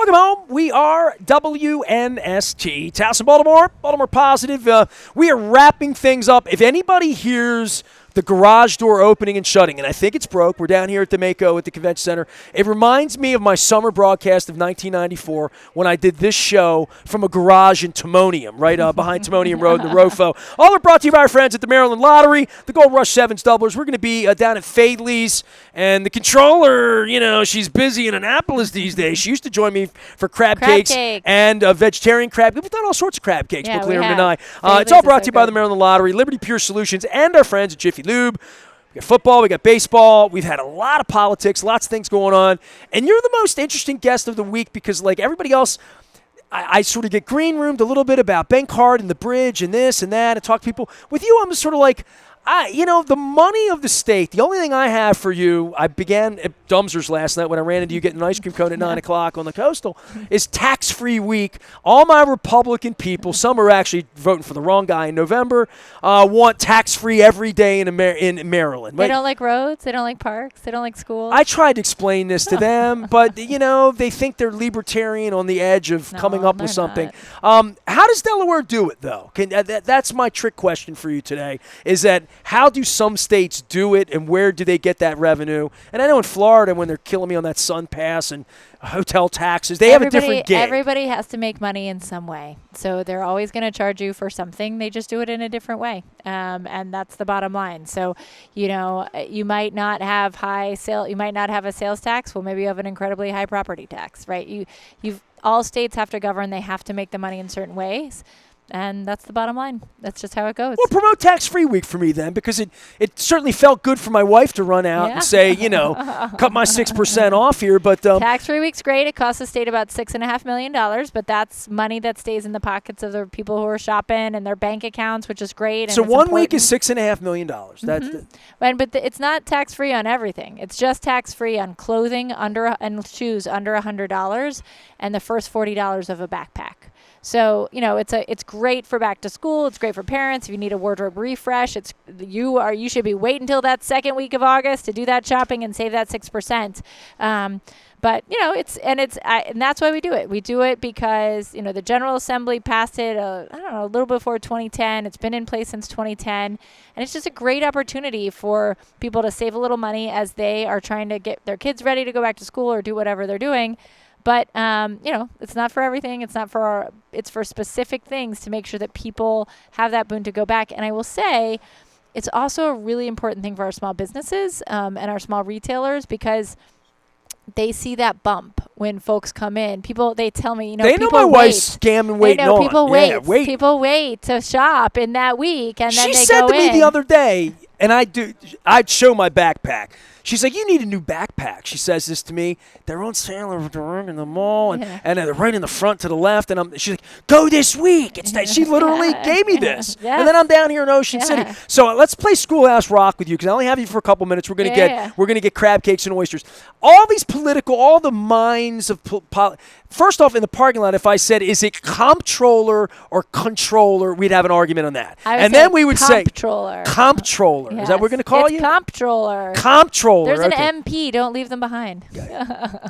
Welcome home. We are WNST. Towson, Baltimore. Baltimore Positive. We are wrapping things up. If anybody hears the garage door opening and shutting, and I think it's broke. We're down here at the Mako at the Convention Center. It reminds me of my summer broadcast of 1994 when I did this show from a garage in Timonium, right behind Timonium Road in the ROFO. All are brought to you by our friends at the Maryland Lottery, the Gold Rush Sevens Doublers. We're going to be down at Fadley's, and the controller, she's busy in Annapolis these days. She used to join me for crab cakes and vegetarian crab. We've done all sorts of crab cakes, Brooke Lierman and I. It's all brought to you by the Maryland Lottery, Liberty Pure Solutions, and our friends at Jiffy Lube. We got football, we got baseball, we've had a lot of politics, lots of things going on, and you're the most interesting guest of the week because, like everybody else, I sort of get green roomed a little bit about bank card and the bridge and this and that and talk to people. With you, I'm just sort of like, the money of the state, the only thing I have for you, I began at Dumsers last night when I ran into you getting an ice cream cone at 9 o'clock on the Coastal, is tax-free week. All my Republican people, some are actually voting for the wrong guy in November, want tax-free every day in Maryland. They don't like roads, they don't like parks, they don't like schools. I tried to explain this to them, but, they think they're libertarian on the edge of coming up with something. How does Delaware do it, though? That's my trick question for you today, is that how do some states do it, and where do they get that revenue? And I know in Florida, when they're killing me on that Sun Pass and hotel taxes, they have a different gig. Everybody has to make money in some way. So they're always going to charge you for something. They just do it in a different way. And that's the bottom line. So, you might not have you might not have a sales tax. Well, maybe you have an incredibly high property tax, right? All states have to govern. They have to make the money in certain ways. And that's the bottom line. That's just how it goes. Well, promote tax-free week for me then, because it certainly felt good for my wife to run out and say, cut my 6% off here. But tax-free week's great. It costs the state about $6.5 million, but that's money that stays in the pockets of the people who are shopping and their bank accounts, which is great. So 1 week is $6.5 million. That's it's not tax-free on everything. It's just tax-free on clothing and shoes under $100 and the first $40 of a backpack. So, it's great for back to school. It's great for parents. If you need a wardrobe refresh, you should be waiting until that second week of August to do that shopping and save that 6%. But and that's why we do it. We do it because, the General Assembly passed it, a little before 2010. It's been in place since 2010. And it's just a great opportunity for people to save a little money as they are trying to get their kids ready to go back to school or do whatever they're doing. But, it's not for everything. It's for specific things to make sure that people have that boon to go back. And I will say it's also a really important thing for our small businesses and our small retailers because they see that bump when folks come in. They tell me, they know my wife's scamming waiting on. People wait to shop in that week, and then they go in. She said to me the other day, and I'd show my backpack. She's like, you need a new backpack. She says this to me. They're on sale in the mall, and they're right in the front to the left. And she's like, go this week. She literally gave me this. Yes. And then I'm down here in Ocean City. So let's play Schoolhouse Rock with you because I only have you for a couple minutes. We're gonna get crab cakes and oysters. All the minds of first off, in the parking lot, if I said, is it comptroller or controller, we'd have an argument on that. And then we would say comptroller. Yes. Is that what we're going to call you? Comptroller. Comptroller. There's an MP. Don't leave them behind.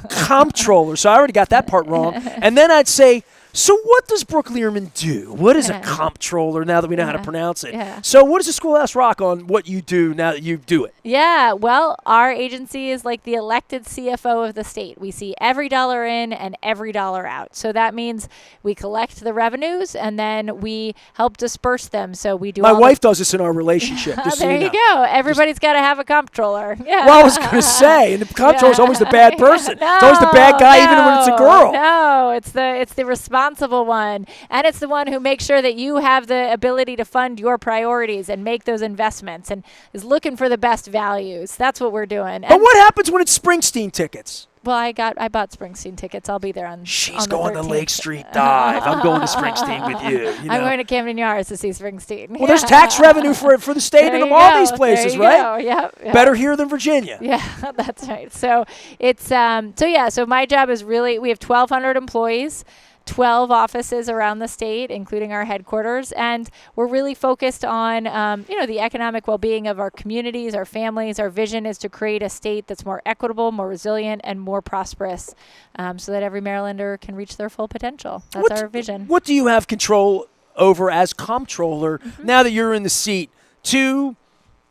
Comptroller. So I already got that part wrong. And then I'd say, so what does Brooke Lierman do? What is a comptroller now that we know how to pronounce it? Yeah. So what is the Schoolhouse Rock on what you do now that you do it? Yeah, well, our agency is like the elected CFO of the state. We see every dollar in and every dollar out. So that means we collect the revenues and then we help disperse them. So we do. My wife does this in our relationship. There you go. Everybody's got to have a comptroller. Yeah. Well, I was going to say, and the comptroller is always the bad person. It's always the bad guy, even when it's a girl. No, it's the responsible one, and it's the one who makes sure that you have the ability to fund your priorities and make those investments and is looking for the best values. That's what we're doing. But what happens when it's Springsteen tickets? Well, I bought Springsteen tickets. I'll be there on. She's going to Lake Street Dive. I'm going to Springsteen with you. I'm going to Camden Yards to see Springsteen. Well, there's tax revenue for the state in all these places, right? Yep. Better here than Virginia. Yeah, that's right. So it's so my job is really, we have 1,200 employees. 12 offices around the state, including our headquarters, and we're really focused on the economic well-being of our communities, our families. Our vision is to create a state that's more equitable, more resilient, and more prosperous, so that every Marylander can reach their full potential. That's our vision. What do you have control over as comptroller now that you're in the seat to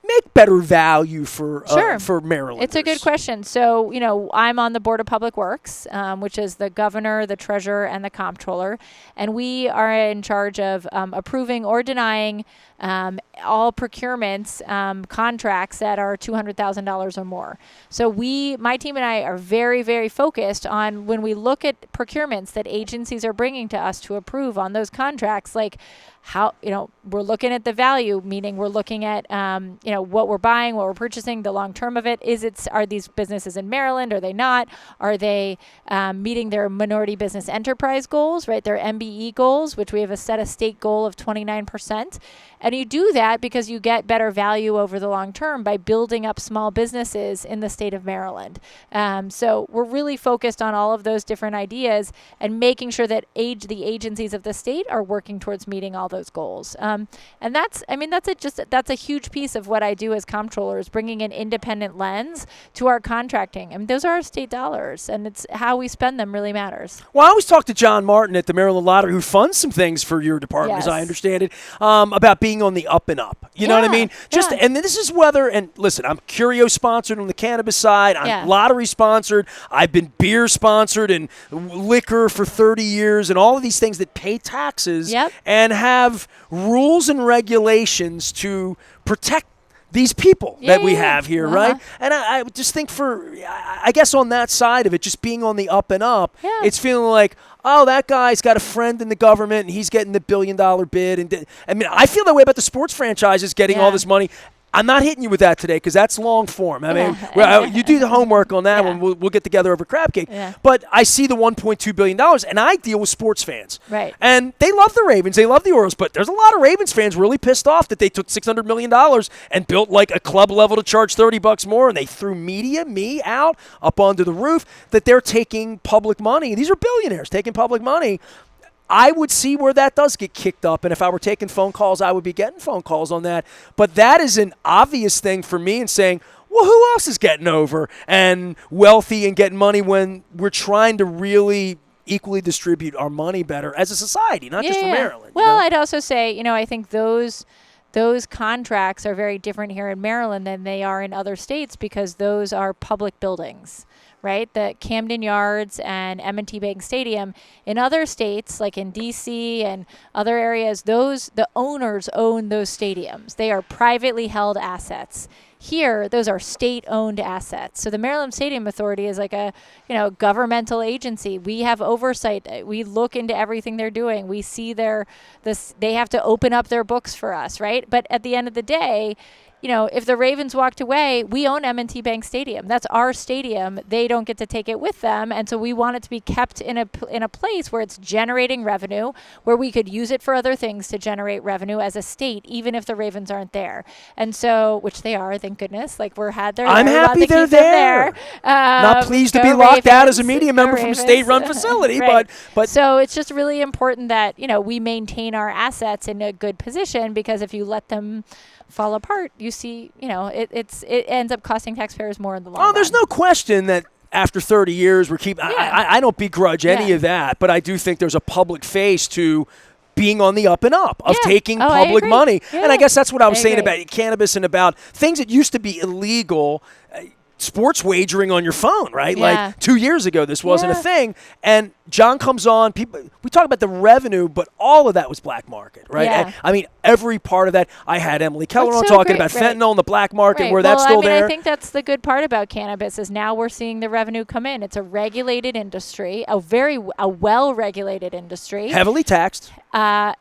make better value for Marylanders? It's a good question. So, I'm on the Board of Public Works, which is the governor, the treasurer, and the comptroller. And we are in charge of approving or denying all procurements, contracts that are $200,000 or more. So my team and I are very, very focused on when we look at procurements that agencies are bringing to us to approve on those contracts, like how, we're looking at the value, meaning we're looking at, what we're buying, what we're purchasing, the long term of it. Are these businesses in Maryland? Are they not? Are they meeting their minority business enterprise goals, right? Their MBE goals, which we have set a state goal of 29%. And you do that because you get better value over the long term by building up small businesses in the state of Maryland. So we're really focused on all of those different ideas and making sure that the agencies of the state are working towards meeting all those goals. And that's a huge piece of what I do as comptroller, is bringing an independent lens to our contracting. I mean, those are our state dollars, and it's how we spend them really matters. Well, I always talk to John Martin at the Maryland Lottery, who funds some things for your department, as I understand it, about being on the up and up. You know what I mean? And this is and listen, I'm Curio sponsored on the cannabis side. I'm lottery sponsored. I've been beer sponsored and liquor for 30 years and all of these things that pay taxes and have rules and regulations to protect these people that we have here, right? And I just think I guess on that side of it, just being on the up and up, it's feeling like, oh, that guy's got a friend in the government and he's getting the $1 billion bid. And I feel that way about the sports franchises getting all this money. I'm not hitting you with that today because that's long form. I mean, you do the homework on that one. We'll get together over crab cake. But I see the $1.2 billion, and I deal with sports fans. Right. And they love the Ravens. They love the Orioles. But there's a lot of Ravens fans really pissed off that they took $600 million and built like a club level to charge $30 more, and they threw me out up onto the roof, that they're taking public money. These are billionaires taking public money. I would see where that does get kicked up, and if I were taking phone calls, I would be getting phone calls on that. But that is an obvious thing for me in saying, well, who else is getting over and wealthy and getting money when we're trying to really equally distribute our money better as a society, not just for Maryland? Well, I'd also say, I think those contracts are very different here in Maryland than they are in other states because those are public buildings. Right, the Camden Yards and M&T Bank Stadium. In other states, like in D.C. and other areas, the owners own those stadiums. They are privately held assets. Here, those are state-owned assets. So the Maryland Stadium Authority is like a, governmental agency. We have oversight. We look into everything they're doing. We see they have to open up their books for us, right? But at the end of the day, if the Ravens walked away, we own M&T Bank Stadium. That's our stadium. They don't get to take it with them. And so we want it to be kept in a place where it's generating revenue, where we could use it for other things to generate revenue as a state, even if the Ravens aren't there. And so, which they are, thank goodness. Like they're there. I'm happy they're there. Not pleased to be locked out as a media member from a state-run facility, right. but so it's just really important that, we maintain our assets in a good position, because if you let them fall apart, you see, it ends up costing taxpayers more in the long run. Oh, there's no question that after 30 years we're keeping. I don't begrudge any of that, but I do think there's a public face to being on the up and up of taking public money. And I guess that's what I was saying about cannabis and about things that used to be illegal. Sports wagering on your phone, right? Like 2 years ago, this wasn't a thing. And John comes on. We talk about the revenue, but all of that was black market, right? Yeah. I mean, every part of that. I had Emily Keller on talking about fentanyl and the black market, where that's still there. I think that's the good part about cannabis is now we're seeing the revenue come in. It's a regulated industry, a well-regulated industry. Heavily taxed. Well,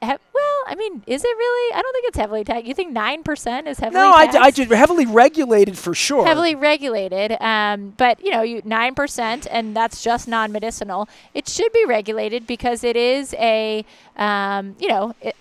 I mean, is it really? I don't think it's heavily taxed. You think 9% is heavily No, taxed? I just heavily regulated for sure. Heavily regulated, but 9%, and that's just non-medicinal. It should be regulated because it is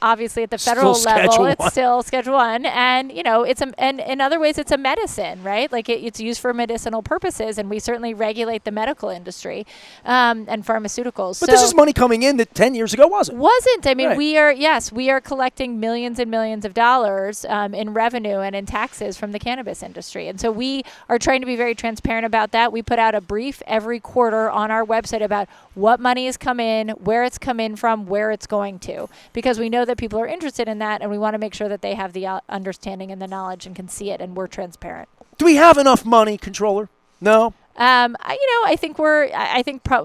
obviously at the federal level, it's still Schedule 1, and and in other ways it's a medicine, right? Like it's used for medicinal purposes, and we certainly regulate the medical industry and pharmaceuticals. But this is money coming in that 10 years ago wasn't. I mean, right. we are collecting millions and millions of dollars in revenue and in taxes from the cannabis industry. And so we are trying to be very transparent about that. We put out a brief every quarter on our website about what money has come in, where it's come in from, where it's going to, because we know that people are interested in that, and we want to make sure that they have the understanding and the knowledge and can see it, and we're transparent. Do we have enough money, Comptroller? No? I think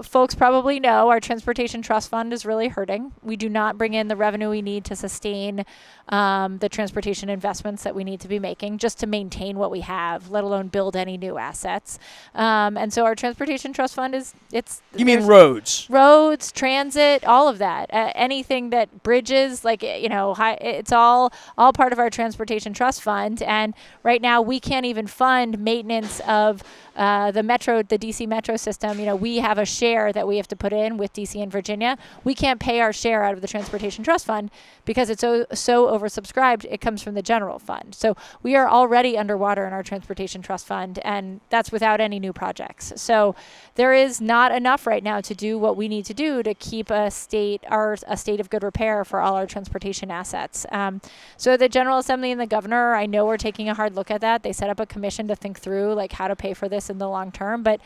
folks probably know our transportation trust fund is really hurting. We do not bring in the revenue we need to sustain the transportation investments that we need to be making just to maintain what we have, let alone build any new assets. And so our transportation trust fund You mean roads? Roads, transit, all of that. Anything that bridges, it's all part of our transportation trust fund. And right now we can't even fund maintenance of the DC Metro system. We have a share that we have to put in with DC and Virginia. We can't pay our share out of the Transportation Trust Fund because it's so oversubscribed. It comes from the general fund. So we are already underwater in our Transportation Trust Fund, and that's without any new projects. So there is not enough right now to do what we need to do to keep a state of good repair for all our transportation assets. So the General Assembly and the governor, I know, we're taking a hard look at that. They set up a commission to think through how to pay for this in the long term. But,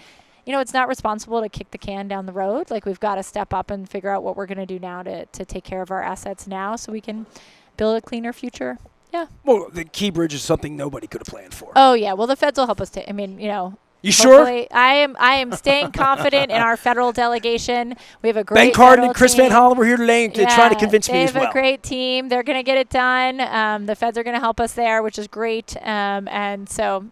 it's not responsible to kick the can down the road. We've got to step up and figure out what we're going to do now to take care of our assets now so we can build a cleaner future. Yeah. Well, the Key Bridge is something nobody could have planned for. Oh, yeah. Well, the feds will help us You sure? I am staying confident in our federal delegation. We have a great Ben Cardin and Chris team. Van Hollen were here today trying to convince me as well. They have a great team. They're going to get it done. The feds are going to help us there, which is great. And so,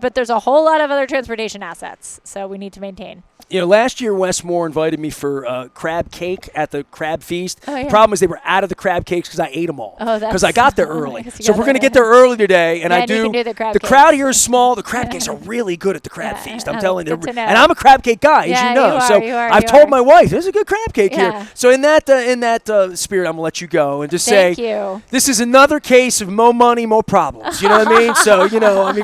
but there's a whole lot of other transportation assets, so we need to maintain. Last year Westmore invited me for crab cake at the crab feast. Oh, yeah. The problem is they were out of the crab cakes because I ate them all. Because I got there early. So we're going to get there early today, and you can do the crowd here is small. The crab cakes are really good at the crab feast. I'm telling you. And I'm a crab cake guy, as you know. You are, I've told my wife, there's a good crab cake here. So in that spirit, I'm going to let you go and just say, this is another case of more money, more problems. You know what I mean? So,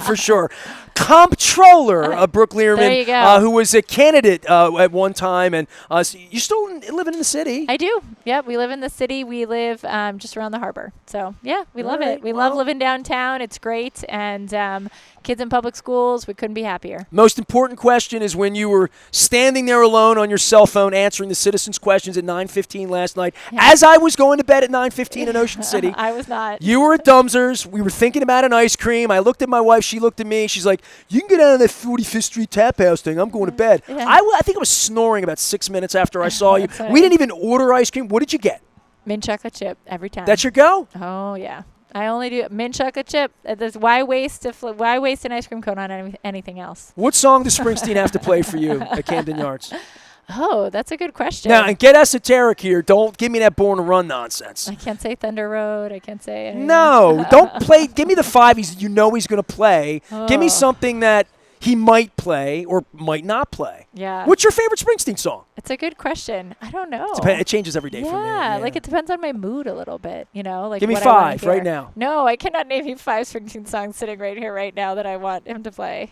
for sure. Comptroller Brooke Lierman, who was a candidate at one time, and you're still living in the city. I do. Yep, we live in the city. We live just around the harbor. So we love it. We love living downtown. It's great, and kids in public schools. We couldn't be happier. Most important question is when you were standing there alone on your cell phone answering the citizens' questions at 9:15 last night. As I was going to bed at 9:15 in Ocean City, I was not. You were at Dumzer's. We were thinking about an ice cream. I looked at my wife. She looked at me. She's like, "You can get out of that 45th Street tap house thing. I'm going to bed." Yeah. I think I was snoring about 6 minutes after I saw you. We didn't even order ice cream. What did you get? Mint chocolate chip every time. That's your go? Oh yeah. I only do mint chocolate chip. Why waste an ice cream cone on anything else? What song does Springsteen have to play for you at Camden Yards? Oh, that's a good question. Now, and get esoteric here. Don't give me that Born to Run nonsense. I can't say Thunder Road. I can't say anything. No, don't play. Give me the five he's going to play. Oh. Give me something that he might play or might not play. Yeah. What's your favorite Springsteen song? It's a good question. I don't know. It changes every day for me. Yeah, it depends on my mood a little bit, Give me five right now. No, I cannot name you 5 Springsteen songs sitting right here right now that I want him to play.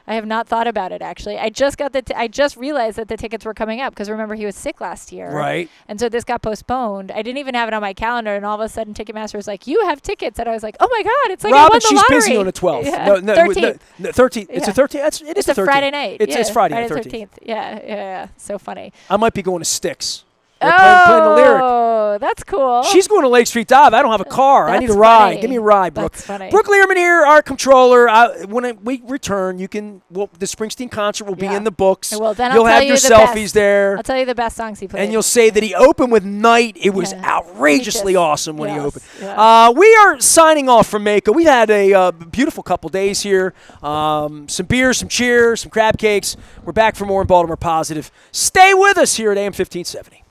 I have not thought about it, actually. I just got I just realized that the tickets were coming up because remember he was sick last year. Right. And so this got postponed. I didn't even have it on my calendar, and all of a sudden Ticketmaster was like, "You have tickets," and I was like, "Oh my God, it's like Robin, I won the lottery." She's busy on the 12th. Yeah. No, 13th. No, 13th. It's a 13th. It's a Friday night. It's Friday the 13th. Yeah. So funny. I might be going to Sticks. Playing the lyric. Oh, that's cool. She's going to Lake Street Dive. I don't have a car. I need a ride. Funny. Give me a ride, Brooke. That's funny. Brooke Lierman here, our controller. When we return, the Springsteen concert will be in the books. Well, then you'll have you your selfies there. I'll tell you the best songs he played. And you'll say that he opened with Night. It was outrageously awesome when he opened. Yeah. We are signing off from Mako. We've had a beautiful couple days here. Some beer, some cheer, some crab cakes. We're back for more in Baltimore Positive. Stay with us here at AM 1570.